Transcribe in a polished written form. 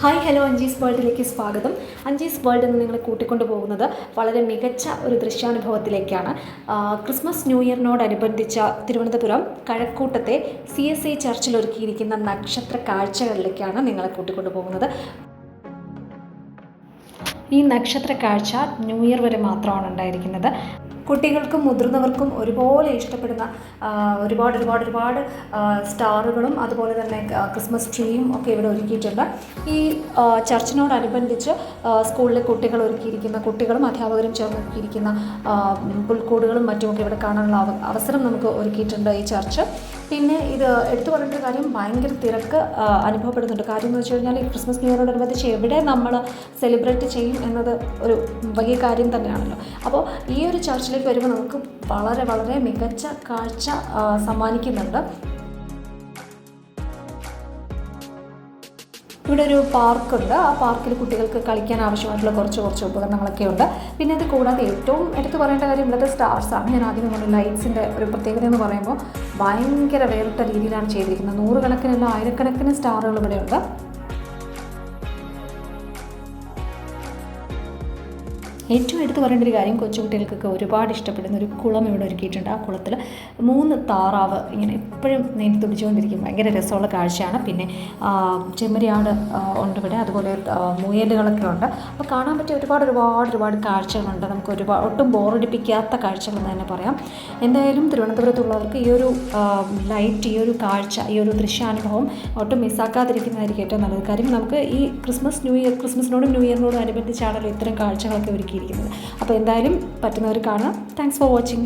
Hi hello അഞ്ജീസ് വേൾഡിലേക്ക് സ്വാഗതം. അഞ്ജീസ് world എന്ന് നിങ്ങളെ കൂട്ടിക്കൊണ്ടു പോകുന്നത് വളരെ മികച്ച ഒരു ദൃശ്യാനുഭവത്തിലേക്കാണ്. ക്രിസ്മസ് ന്യൂ ഇയറിനോടനുബന്ധിച്ച തിരുവനന്തപുരം കഴക്കൂട്ടത്തെ CSI ചർച്ചിൽ ഒരുക്കിയിരിക്കുന്ന നക്ഷത്ര കാഴ്ചകളിലേക്കാണ് നിങ്ങളെ കൂട്ടിക്കൊണ്ടു പോകുന്നത്. ഈ നക്ഷത്ര കാഴ്ച ന്യൂ ഇയർ വരെ മാത്രമാണ് ഉണ്ടായിരിക്കുന്നത്. കുട്ടികൾക്കും മുതിർന്നവർക്കും ഒരുപോലെ ഇഷ്ടപ്പെടുന്ന ഒരുപാട് സ്റ്റാറുകളും അതുപോലെ തന്നെ ക്രിസ്മസ് ട്രീയും ഒക്കെ ഇവിടെ ഒരുക്കിയിട്ടുണ്ട്. ഈ ചർച്ചിനോടനുബന്ധിച്ച് സ്കൂളിലെ കുട്ടികൾ ഒരുക്കിയിരിക്കുന്ന കുട്ടികളും അധ്യാപകരും ചേർന്ന് ഒരുക്കിയിരിക്കുന്ന പുൽക്കൂടുകളും മറ്റുമൊക്കെ ഇവിടെ കാണാനുള്ള അവസരം നമുക്ക് ഒരുക്കിയിട്ടുണ്ട് ഈ ചർച്ച്. പിന്നെ ഇത് എടുത്തു പറയേണ്ട കാര്യം, ഭയങ്കര തിരക്ക് അനുഭവപ്പെടുന്നുണ്ട്. കാര്യം എന്ന് വെച്ച് കഴിഞ്ഞാൽ ഈ ക്രിസ്മസ് ന്യൂ ഇയറിനോടനുബന്ധിച്ച് എവിടെ നമ്മൾ സെലിബ്രേറ്റ് ചെയ്യും എന്നത് ഒരു വലിയ കാര്യം തന്നെയാണല്ലോ. അപ്പോൾ ഈ ഒരു ചർച്ചിലേക്ക് വരുമ്പോൾ നമുക്ക് വളരെ മികച്ച കാഴ്ച സമ്മാനിക്കുന്നുണ്ട്. ഇവിടെ ഒരു പാർക്കുണ്ട്. ആ പാർക്കിൽ കുട്ടികൾക്ക് കളിക്കാൻ ആവശ്യമായിട്ടുള്ള കുറച്ച് ഉപകരണങ്ങളൊക്കെ ഉണ്ട്. പിന്നെ അത് കൂടാതെ ഏറ്റവും എടുത്തു പറയേണ്ട കാര്യം ഇവിടുത്തെ സ്റ്റാർസാണ്. ഞാൻ ആദ്യം പറഞ്ഞ ലൈറ്റ്സിൻ്റെ ഒരു പ്രത്യേകത എന്ന് പറയുമ്പോൾ ഭയങ്കര വേറിട്ട രീതിയിലാണ് ചെയ്തിരിക്കുന്നത്. നൂറുകണക്കിനല്ല ആയിരക്കണക്കിന് സ്റ്റാറുകൾ ഇവിടെയുണ്ട്. ഏറ്റവും എടുത്ത് പറയേണ്ട ഒരു കാര്യം, കൊച്ചുകുട്ടികൾക്കൊക്കെ ഒരുപാട് ഇഷ്ടപ്പെടുന്ന ഒരു കുളം ഇവിടെ ഒരുക്കിയിട്ടുണ്ട്. ആ കുളത്തിൽ 3 താറാവ് ഇങ്ങനെ എപ്പോഴും നീന്തി തുടിച്ചുകൊണ്ടിരിക്കും. ഭയങ്കര രസമുള്ള കാഴ്ചയാണ്. പിന്നെ ചെമ്മരിയാട് ഉണ്ട് ഇവിടെ, അതുപോലെ മുയലുകളൊക്കെ ഉണ്ട്. അപ്പോൾ കാണാൻ പറ്റിയ ഒരുപാട് കാഴ്ചകളുണ്ട്. നമുക്ക് ഒട്ടും ബോറടിപ്പിക്കാത്ത കാഴ്ചകളെന്ന് തന്നെ പറയാം. എന്തായാലും തിരുവനന്തപുരത്തുള്ളവർക്ക് ഈ ഒരു ലൈറ്റ്, ഈ ഒരു കാഴ്ച, ഈ ഒരു ദൃശ്യാനുഭവം ഒട്ടും മിസ്സാക്കാതിരിക്കുന്നതായിരിക്കും ഏറ്റവും നല്ലത്. കാര്യം നമുക്ക് ഈ ക്രിസ്മസിനോടും ന്യൂ ഇയറിനോടും അനുബന്ധിച്ചാണല്ലോ ഇത്തരം കാഴ്ചകളൊക്കെ ഒരുക്കിയിരിക്കുന്നത്. അപ്പോൾ എന്തായാലും പറ്റുന്നവർ കാണാം. Thanks for watching.